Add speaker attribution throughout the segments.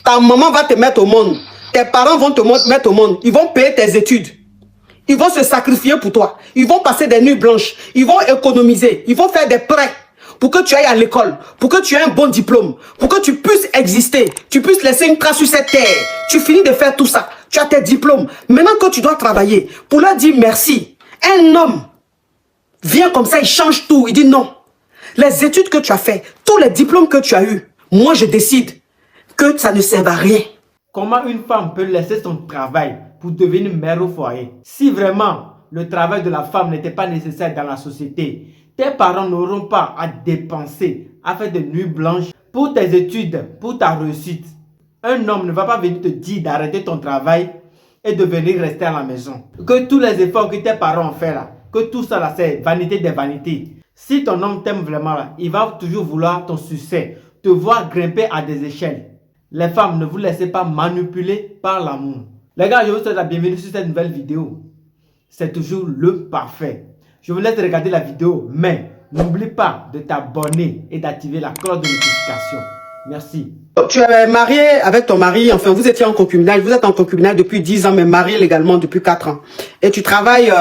Speaker 1: Ta maman va te mettre au monde. Tes parents vont te mettre au monde. Ils vont payer tes études. Ils vont se sacrifier pour toi. Ils vont passer des nuits blanches. Ils vont économiser. Ils vont faire des prêts pour que tu ailles à l'école, pour que tu aies un bon diplôme, pour que tu puisses exister, tu puisses laisser une trace sur cette terre. Tu finis de faire tout ça. Tu as tes diplômes. Maintenant que tu dois travailler pour leur dire merci, un homme vient comme ça, il change tout. Il dit non. Les études que tu as fait, tous les diplômes que tu as eus, moi je décide que ça ne sert à rien.
Speaker 2: Comment une femme peut laisser son travail pour devenir mère au foyer? Si vraiment le travail de la femme n'était pas nécessaire dans la société, tes parents n'auront pas à dépenser, à faire des nuits blanches pour tes études, pour ta réussite. Un homme ne va pas venir te dire d'arrêter ton travail et de venir rester à la maison. Que tous les efforts que tes parents ont fait là, que tout ça là c'est vanité des vanités. Si ton homme t'aime vraiment là, il va toujours vouloir ton succès, te voir grimper à des échelles. Les femmes, ne vous laissez pas manipuler par l'amour. Les gars, je vous souhaite la bienvenue sur cette nouvelle vidéo. C'est toujours le parfait. Je vous laisse regarder la vidéo, mais n'oublie pas de t'abonner et d'activer la cloche de notification. Merci.
Speaker 1: Tu es marié avec ton mari, enfin vous étiez en concubinage, vous êtes en concubinage depuis 10 ans, mais marié légalement depuis 4 ans. Et tu travailles,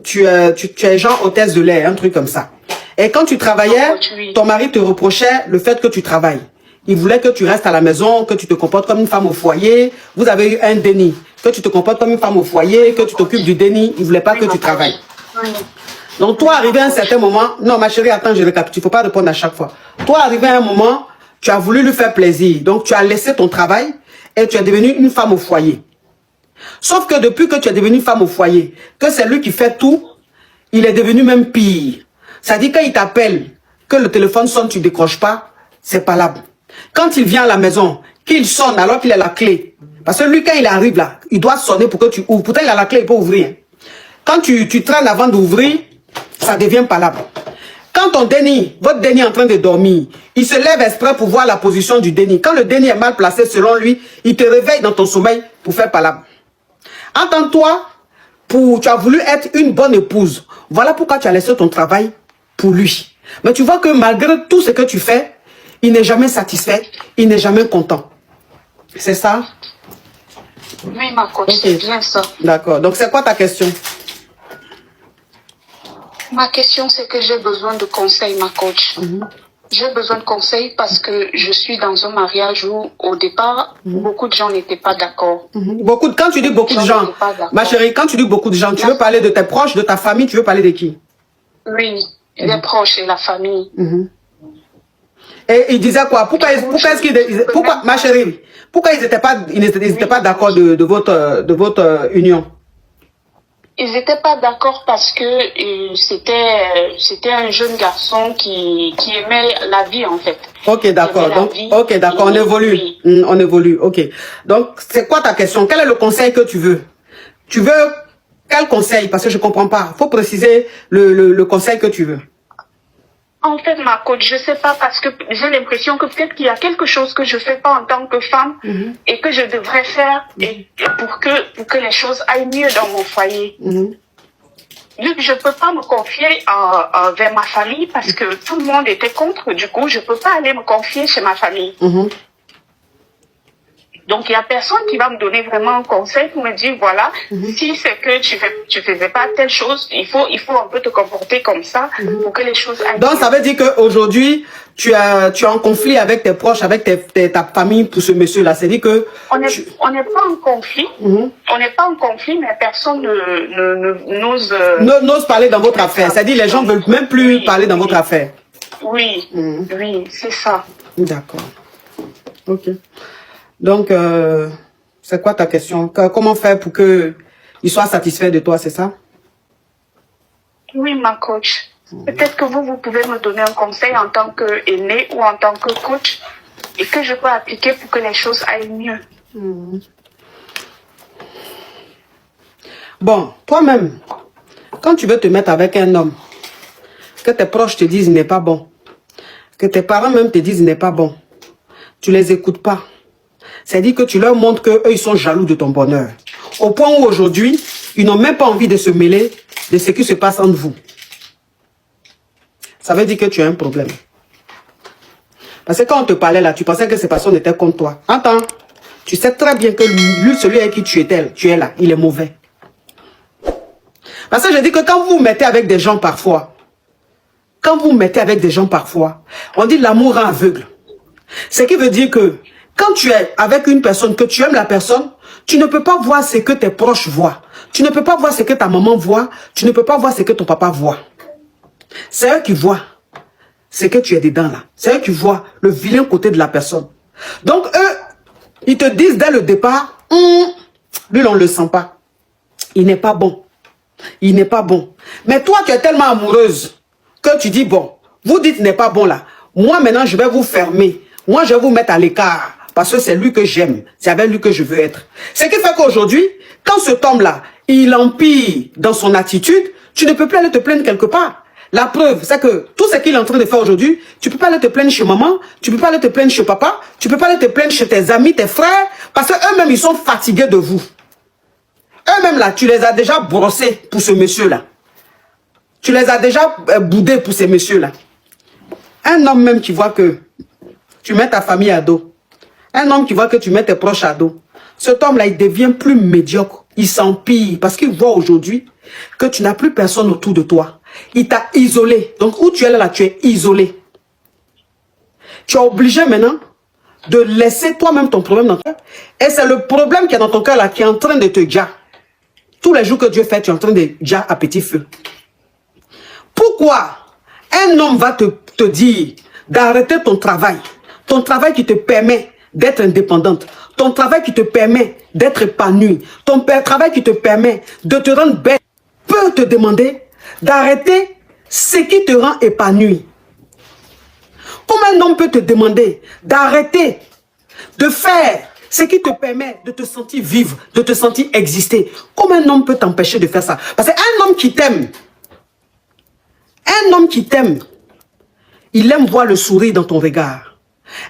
Speaker 1: tu es genre hôtesse de lait, un truc comme ça. Et quand tu travaillais, ton mari te reprochait le fait que tu travailles. Il voulait que tu restes à la maison, que tu te comportes comme une femme au foyer. Vous avez eu un déni. Que tu te comportes comme une femme au foyer, que tu t'occupes du déni. Il ne voulait pas que tu travailles. Donc toi, arrivé à un certain moment... Non, ma chérie, attends, je récapitule. Il ne faut pas répondre à chaque fois. Toi, arrivé à un moment, tu as voulu lui faire plaisir. Donc tu as laissé ton travail et tu es devenue une femme au foyer. Sauf que depuis que tu es devenue femme au foyer, que c'est lui qui fait tout, il est devenu même pire. Ça dit qu'il t'appelle, que le téléphone sonne, tu ne décroches pas, c'est pas là. Quand il vient à la maison, qu'il sonne alors qu'il a la clé. Parce que lui, quand il arrive là, il doit sonner pour que tu ouvres. Pourtant, il a la clé, il peut ouvrir. Quand tu traînes avant d'ouvrir, ça devient palable. Quand ton déni, votre déni est en train de dormir, il se lève exprès pour voir la position du déni. Quand le déni est mal placé, selon lui, il te réveille dans ton sommeil pour faire palable. Entends-toi, tu as voulu être une bonne épouse. Voilà pourquoi tu as laissé ton travail pour lui. Mais tu vois que malgré tout ce que tu fais, il n'est jamais satisfait, il n'est jamais content. C'est ça?
Speaker 3: Oui, ma coach, c'est bien ça.
Speaker 1: D'accord. Donc, c'est quoi ta question?
Speaker 3: Ma question, c'est que j'ai besoin de conseils, ma coach. J'ai besoin de conseils parce que je suis dans un mariage où, au départ, beaucoup de gens n'étaient pas d'accord.
Speaker 1: Quand tu dis beaucoup de gens, ma chérie, quand tu dis beaucoup de gens, tu veux parler de tes proches, de ta famille, tu veux parler de qui?
Speaker 3: Oui, les proches et la famille.
Speaker 1: Et ils disaient quoi? Pourquoi, ma chérie, pourquoi ils n'étaient pas d'accord de votre union?
Speaker 3: Ils n'étaient pas d'accord parce que c'était un jeune garçon qui aimait la vie, en fait.
Speaker 1: Ok, d'accord. On évolue. On évolue, ok. Donc, c'est quoi ta question? Quel est le conseil que tu veux? Tu veux quel conseil? Parce que je ne comprends pas. Il faut préciser le conseil que tu veux.
Speaker 3: En fait, ma coach, je sais pas parce que j'ai l'impression que peut-être qu'il y a quelque chose que je fais pas en tant que femme et que je devrais faire pour que les choses aillent mieux dans mon foyer. Vu que je peux pas me confier vers ma famille parce que tout le monde était contre, du coup, je peux pas aller me confier chez ma famille. Donc, il n'y a personne qui va me donner vraiment un conseil pour me dire, voilà, si c'est que tu faisais pas telle chose, il faut un peu te comporter comme ça pour que les choses aillent.
Speaker 1: Donc, ça veut dire qu'aujourd'hui, tu es en conflit avec tes proches, avec ta famille pour ce monsieur-là. C'est-à-dire que...
Speaker 3: On n'est pas en conflit. On n'est pas en conflit, mais personne n'ose...
Speaker 1: N'ose parler dans votre affaire. C'est-à-dire les gens ne veulent même plus parler dans votre affaire.
Speaker 3: Oui, oui, c'est ça.
Speaker 1: D'accord. Ok. Donc, c'est quoi ta question? Comment faire pour qu'il soit satisfait de toi, c'est ça?
Speaker 3: Oui, ma coach. Peut-être que vous pouvez me donner un conseil en tant qu'aîné ou en tant que coach et que je peux appliquer pour que les choses aillent mieux.
Speaker 1: Bon, toi-même, quand tu veux te mettre avec un homme, que tes proches te disent il n'est pas bon, que tes parents même te disent il n'est pas bon, tu les écoutes pas. C'est-à-dire que tu leur montres qu'eux, ils sont jaloux de ton bonheur. Au point où aujourd'hui, ils n'ont même pas envie de se mêler de ce qui se passe entre vous. Ça veut dire que tu as un problème. Parce que quand on te parlait là, tu pensais que ces personnes étaient contre toi. Attends. tu sais très bien que lui, celui avec qui tu es là, il est mauvais. Parce que je dis que quand vous vous mettez avec des gens parfois, on dit l'amour rend aveugle. Ce qui veut dire que quand tu es avec une personne, que tu aimes la personne, tu ne peux pas voir ce que tes proches voient. Tu ne peux pas voir ce que ta maman voit. Tu ne peux pas voir ce que ton papa voit. C'est eux qui voient ce que tu es dedans là. C'est eux qui voient le vilain côté de la personne. Donc eux, ils te disent dès le départ, lui on ne le sent pas. Il n'est pas bon. Il n'est pas bon. Mais toi, tu es tellement amoureuse que tu dis, bon, vous dites n'est pas bon là. Moi maintenant, je vais vous fermer. Moi, je vais vous mettre à l'écart. Parce que c'est lui que j'aime. C'est avec lui que je veux être. Ce qui fait qu'aujourd'hui, quand cet homme-là, il empire dans son attitude, tu ne peux plus aller te plaindre quelque part. La preuve, c'est que tout ce qu'il est en train de faire aujourd'hui, tu ne peux pas aller te plaindre chez maman, tu ne peux pas aller te plaindre chez papa, tu ne peux pas aller te plaindre chez tes amis, tes frères, parce qu'eux-mêmes, ils sont fatigués de vous. Eux-mêmes, là, tu les as déjà brossés pour ce monsieur-là. Tu les as déjà boudés pour ces messieurs-là. Un homme même qui voit que tu mets ta famille à dos, un homme qui voit que tu mets tes proches à dos, cet homme-là, il devient plus médiocre. Il s'empire parce qu'il voit aujourd'hui que tu n'as plus personne autour de toi. Il t'a isolé. Donc, où tu es là, tu es isolé. Tu es obligé maintenant de laisser toi-même ton problème dans ton cœur. Et c'est le problème qui est dans ton cœur là qui est en train de te dire. Tous les jours que Dieu fait, tu es en train de dire à petit feu. Pourquoi un homme va te dire d'arrêter ton travail qui te permet d'être indépendante, ton travail qui te permet d'être épanouie, ton travail qui te permet de te rendre belle, peut te demander d'arrêter ce qui te rend épanouie. Comment un homme peut te demander d'arrêter de faire ce qui te permet de te sentir vivre, de te sentir exister? Comment un homme peut t'empêcher de faire ça? Parce qu'un homme qui t'aime, il aime voir le sourire dans ton regard.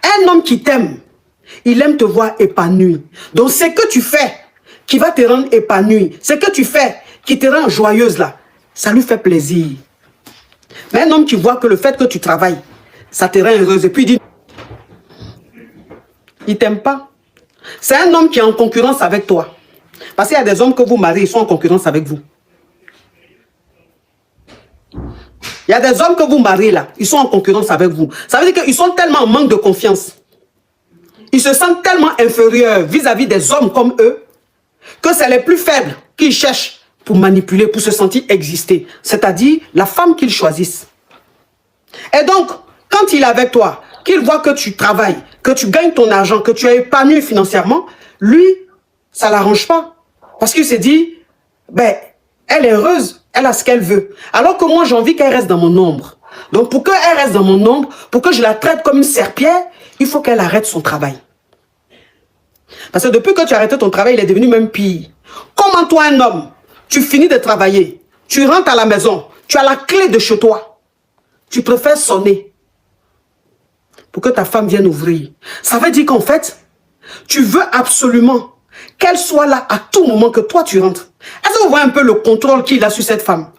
Speaker 1: Un homme qui t'aime, il aime te voir épanoui. Donc, ce que tu fais qui va te rendre épanoui, ce que tu fais qui te rend joyeuse là, ça lui fait plaisir. Mais un homme qui voit que le fait que tu travailles, ça te rend heureuse. Et puis il dit, il t'aime pas. C'est un homme qui est en concurrence avec toi. Parce qu'il y a des hommes que vous mariez, ils sont en concurrence avec vous. Il y a des hommes que vous mariez là, ils sont en concurrence avec vous. Ça veut dire qu'ils sont tellement en manque de confiance. Ils se sentent tellement inférieurs vis-à-vis des hommes comme eux, que c'est les plus faibles qu'ils cherchent pour manipuler, pour se sentir exister. C'est-à-dire la femme qu'ils choisissent. Et donc, quand il est avec toi, qu'il voit que tu travailles, que tu gagnes ton argent, que tu es épanoui financièrement, lui, ça ne l'arrange pas. Parce qu'il se dit, ben, elle est heureuse, elle a ce qu'elle veut. Alors que moi, j'ai envie qu'elle reste dans mon ombre. Donc, pour qu'elle reste dans mon ombre, pour que je la traite comme une serpillère, il faut qu'elle arrête son travail. Parce que depuis que tu as arrêté ton travail, il est devenu même pire. Comment toi, un homme, tu finis de travailler, tu rentres à la maison, tu as la clé de chez toi, tu préfères sonner pour que ta femme vienne ouvrir. Ça veut dire qu'en fait, tu veux absolument qu'elle soit là à tout moment que toi tu rentres. Est-ce que vous voyez un peu le contrôle qu'il a sur cette femme?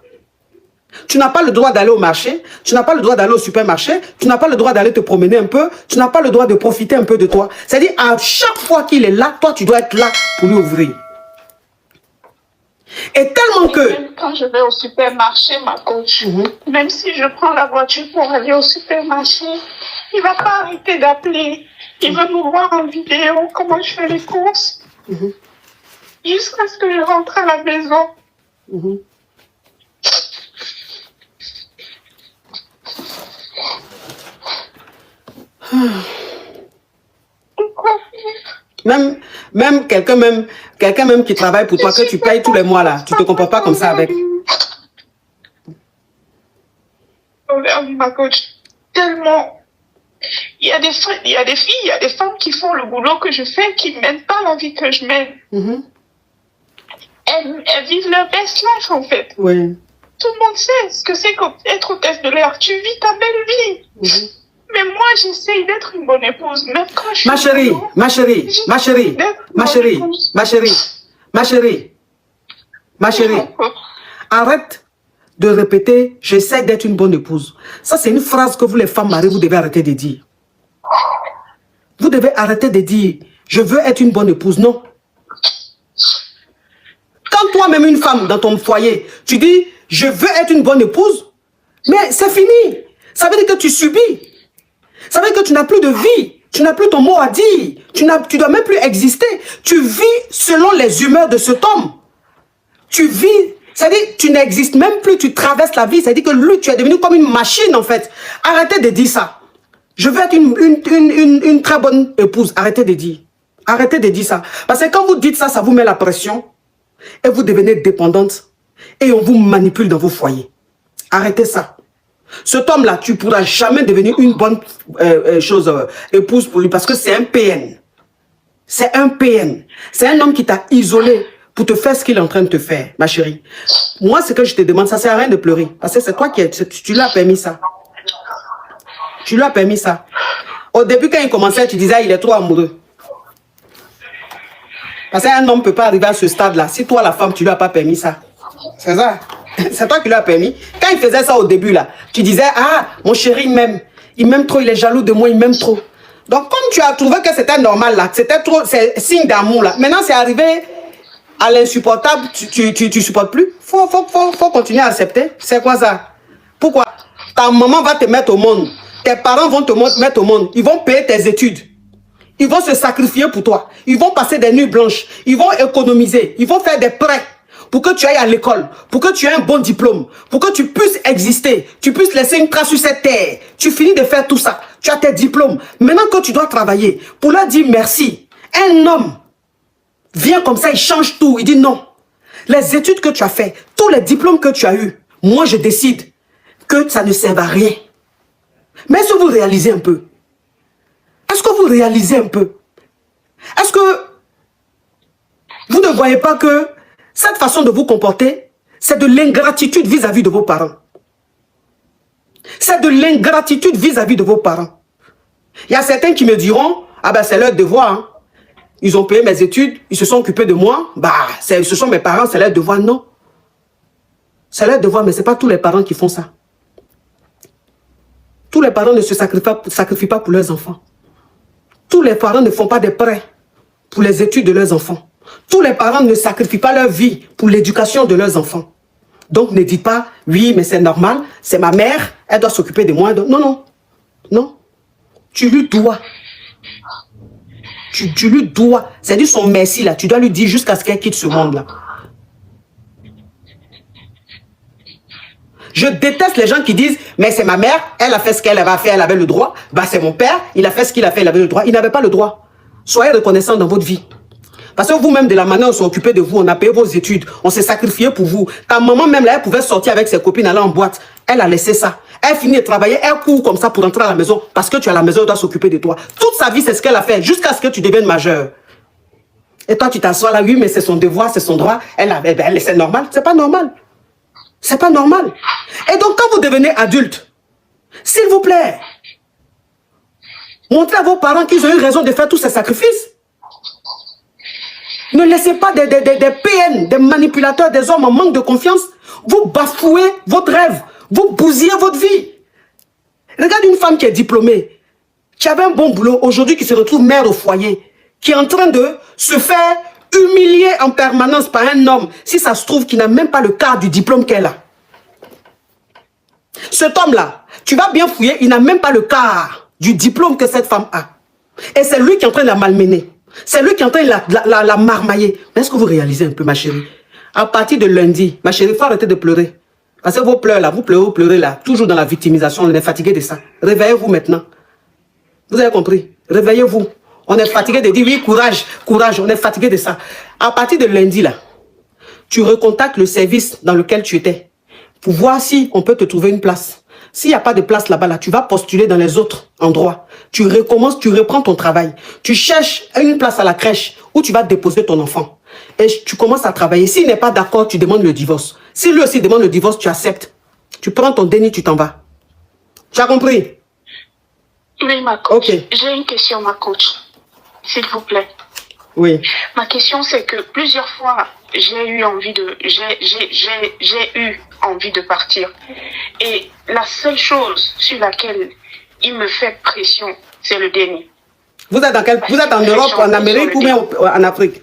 Speaker 1: Tu n'as pas le droit d'aller au marché, tu n'as pas le droit d'aller au supermarché, tu n'as pas le droit d'aller te promener un peu, tu n'as pas le droit de profiter un peu de toi. C'est-à-dire, à chaque fois qu'il est là, toi, tu dois être là pour lui ouvrir. Et tellement que...
Speaker 3: Même quand je vais au supermarché, ma coach, même si je prends la voiture pour aller au supermarché, il ne va pas arrêter d'appeler. Il veut me voir en vidéo, comment je fais les courses. Jusqu'à ce que je rentre à la maison.
Speaker 1: Même quelqu'un même qui travaille pour toi, que tu payes tous les mois là, tu ne te compares pas comme ça avec.
Speaker 3: Ma coach, tellement. Il y a des filles, il y a des femmes qui font le boulot que je fais, qui ne mènent pas la vie que je mène. Elles vivent leur best life en fait.
Speaker 1: Oui.
Speaker 3: Tout le monde sait ce que c'est qu'être hôtesse de l'air. Tu vis ta belle vie. Mais moi, j'essaye d'être une bonne épouse, même quand je suis...
Speaker 1: Ma chérie, ma chérie, ma chérie, ma chérie, ma chérie, ma chérie, ma chérie, arrête de répéter « j'essaie d'être une bonne épouse ». Ça, c'est une phrase que vous, les femmes mariées, vous devez arrêter de dire. Vous devez arrêter de dire Je veux être une bonne épouse. Non. Quand toi-même, une femme dans ton foyer, tu dis, je veux être une bonne épouse, mais c'est fini. Ça veut dire que tu subis. Ça veut dire que tu n'as plus de vie. Tu n'as plus ton mot à dire. Tu ne dois même plus exister. Tu vis selon les humeurs de cet homme. Tu vis, c'est-à-dire tu n'existes même plus, tu traverses la vie. C'est-à-dire que lui, tu es devenu comme une machine en fait. Arrêtez de dire ça. Je veux être une très bonne épouse. Arrêtez de dire. Arrêtez de dire ça. Parce que quand vous dites ça, ça vous met la pression. Et vous devenez dépendante. Et on vous manipule dans vos foyers. Arrêtez ça. Cet homme-là, tu ne pourras jamais devenir une bonne épouse pour lui. Parce que c'est un PN. C'est un PN. C'est un homme qui t'a isolé pour te faire ce qu'il est en train de te faire, ma chérie. Moi, ce que je te demande, ça ne sert à rien de pleurer. Parce que c'est toi tu lui as permis ça. Tu lui as permis ça. Au début, quand il commençait, tu disais, il est trop amoureux. Parce qu'un homme ne peut pas arriver à ce stade-là. Si toi, la femme, tu ne lui as pas permis ça. C'est ça. C'est toi qui lui as permis. Quand il faisait ça au début, là, tu disais, ah, mon chéri, il m'aime. Il m'aime trop, il est jaloux de moi, il m'aime trop. Donc, comme tu as trouvé que c'était normal, là, que c'était trop, c'est signe d'amour, là. Maintenant, c'est arrivé à l'insupportable, tu supportes plus. Faut continuer à accepter. C'est quoi ça? Pourquoi? Ta maman va te mettre au monde. Tes parents vont te mettre au monde. Ils vont payer tes études. Ils vont se sacrifier pour toi. Ils vont passer des nuits blanches. Ils vont économiser. Ils vont faire des prêts pour que tu ailles à l'école, pour que tu aies un bon diplôme, pour que tu puisses exister, tu puisses laisser une trace sur cette terre. Tu finis de faire tout ça. Tu as tes diplômes. Maintenant que tu dois travailler pour leur dire merci, un homme vient comme ça, il change tout. Il dit non. Les études que tu as fait, tous les diplômes que tu as eus, moi je décide que ça ne sert à rien. Mais est-ce que vous réalisez un peu? Est-ce que vous réalisez un peu? Est-ce que vous ne voyez pas que cette façon de vous comporter, c'est de l'ingratitude vis-à-vis de vos parents? C'est de l'ingratitude vis-à-vis de vos parents. Il y a certains qui me diront, ah ben c'est leur devoir, hein. Ils ont payé mes études, ils se sont occupés de moi, bah ce sont mes parents, c'est leur devoir. Non. C'est leur devoir, mais ce n'est pas tous les parents qui font ça. Tous les parents ne se sacrifient pas pour leurs enfants. Tous les parents ne font pas des prêts pour les études de leurs enfants. Tous les parents ne sacrifient pas leur vie pour l'éducation de leurs enfants. Donc ne dites pas, oui, mais c'est normal, c'est ma mère, elle doit s'occuper de moi. Non, non, non. Tu lui dois. Tu lui dois. C'est-à-dire son merci là, tu dois lui dire jusqu'à ce qu'elle quitte ce monde-là. Je déteste les gens qui disent, mais c'est ma mère, elle a fait ce qu'elle avait fait, elle avait le droit. Bah c'est mon père, il a fait ce qu'il a fait, il avait le droit. Il n'avait pas le droit. Soyez reconnaissants dans votre vie. Parce que vous-même, de la manière dont on s'est occupé de vous, on a payé vos études, on s'est sacrifié pour vous. Ta maman même là, elle pouvait sortir avec ses copines, aller en boîte. Elle a laissé ça. Elle finit de travailler, elle court comme ça pour entrer à la maison. Parce que tu as la maison, elle doit s'occuper de toi. Toute sa vie, c'est ce qu'elle a fait, jusqu'à ce que tu deviennes majeur. Et toi, tu t'assois là, oui, mais c'est son devoir, c'est son droit. C'est normal. C'est pas normal. C'est pas normal. Et donc, quand vous devenez adulte, s'il vous plaît, montrez à vos parents qu'ils ont eu raison de faire tous ces sacrifices. Ne laissez pas des PN, des manipulateurs, des hommes en manque de confiance, vous bafouez votre rêve, vous bousillez votre vie. Regarde une femme qui est diplômée, qui avait un bon boulot, aujourd'hui qui se retrouve mère au foyer, qui est en train de se faire humilier en permanence par un homme, si ça se trouve, qui n'a même pas le quart du diplôme qu'elle a. Cet homme-là, tu vas bien fouiller, il n'a même pas le quart du diplôme que cette femme a. Et c'est lui qui est en train de la malmener. C'est lui qui est en train de la marmailler. Mais est-ce que vous réalisez un peu, ma chérie? À partir de lundi, ma chérie, il faut arrêter de pleurer. Parce que vos pleurs là, vous pleurez là, toujours dans la victimisation, on est fatigué de ça. Réveillez-vous maintenant. Vous avez compris? Réveillez-vous. On est fatigué de dire oui, courage, courage, on est fatigué de ça. À partir de lundi là, tu recontactes le service dans lequel tu étais pour voir si on peut te trouver une place. S'il n'y a pas de place là-bas, là, tu vas postuler dans les autres endroits. Tu recommences, tu reprends ton travail. Tu cherches une place à la crèche où tu vas déposer ton enfant. Et tu commences à travailler. S'il n'est pas d'accord, tu demandes le divorce. Si lui aussi demande le divorce, tu acceptes. Tu prends ton déni, tu t'en vas. Tu as compris?
Speaker 3: Oui, ma coach.
Speaker 1: Okay.
Speaker 3: J'ai une question, ma coach. S'il vous plaît.
Speaker 1: Oui.
Speaker 3: Ma question, c'est que plusieurs fois, j'ai eu envie de partir. Et la seule chose sur laquelle il me fait pression, c'est le déni.
Speaker 1: Vous êtes vous êtes en Europe, en Amérique ou bien en Afrique?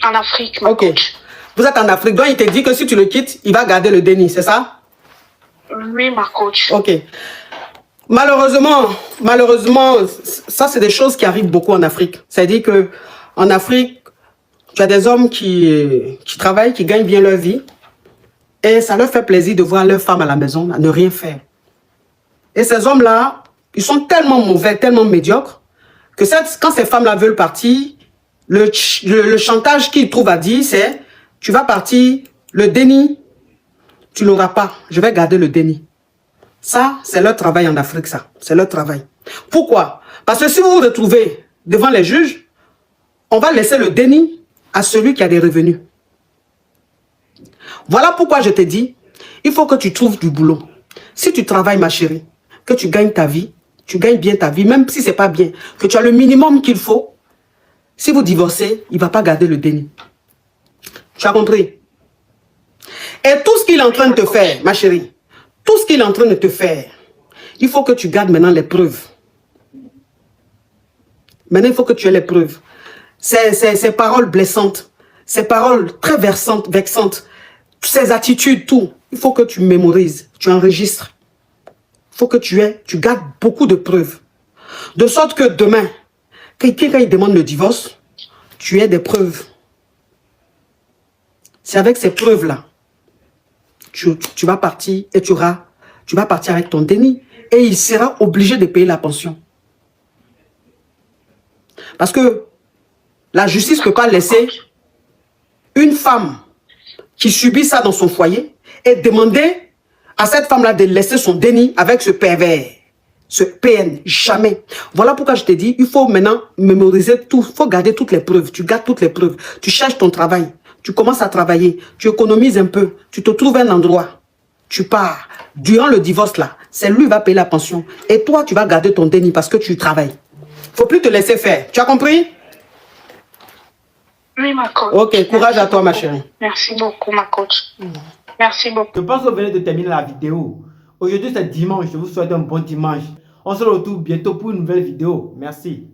Speaker 3: En Afrique, ma
Speaker 1: Ok.
Speaker 3: coach.
Speaker 1: Vous êtes en Afrique, donc il te dit que si tu le quittes, il va garder le déni, c'est ça?
Speaker 3: Oui, ma coach.
Speaker 1: Ok. Malheureusement, ça c'est des choses qui arrivent beaucoup en Afrique. C'est-à-dire que en Afrique, tu as des hommes qui travaillent, qui gagnent bien leur vie, et ça leur fait plaisir de voir leur femme à la maison, à ne rien faire. Et ces hommes-là, ils sont tellement mauvais, tellement médiocres, que quand ces femmes-là veulent partir, le chantage qu'ils trouvent à dire, c'est « tu vas partir, le déni, tu n'auras pas, je vais garder le déni ». Ça, c'est leur travail en Afrique, ça. C'est leur travail. Pourquoi? Parce que si vous vous retrouvez devant les juges, on va laisser le déni à celui qui a des revenus. Voilà pourquoi je te dis, il faut que tu trouves du boulot. Si tu travailles, ma chérie, que tu gagnes ta vie, tu gagnes bien ta vie, même si ce n'est pas bien, que tu as le minimum qu'il faut, si vous divorcez, il ne va pas garder le déni. Tu as compris? Et tout ce qu'il est en train de te faire, ma chérie, tout ce qu'il est en train de te faire, il faut que tu gardes maintenant les preuves. Maintenant, il faut que tu aies les preuves. Ces paroles blessantes, ces paroles très vexantes, ces attitudes, tout, il faut que tu mémorises, tu enregistres. Il faut que tu gardes beaucoup de preuves. De sorte que demain, quand il demande le divorce, tu aies des preuves. C'est avec ces preuves-là, tu vas partir et tu vas partir avec ton déni. Et il sera obligé de payer la pension. Parce que la justice ne peut pas laisser une femme qui subit ça dans son foyer et demander à cette femme-là de laisser son déni avec ce pervers, ce PN. Jamais. Voilà pourquoi je te dis, il faut maintenant mémoriser tout. Il faut garder toutes les preuves. Tu gardes toutes les preuves. Tu cherches ton travail. Tu commences à travailler. Tu économises un peu. Tu te trouves un endroit. Tu pars. Durant le divorce là, c'est lui qui va payer la pension. Et toi, tu vas garder ton déni parce que tu travailles. Il ne faut plus te laisser faire. Tu as compris?
Speaker 3: Oui, ma coach.
Speaker 1: Ok, courage à toi, ma chérie.
Speaker 3: Merci beaucoup, ma coach. Merci beaucoup.
Speaker 2: Je pense que vous venez de terminer la vidéo. Aujourd'hui, c'est dimanche. Je vous souhaite un bon dimanche. On se retrouve bientôt pour une nouvelle vidéo. Merci.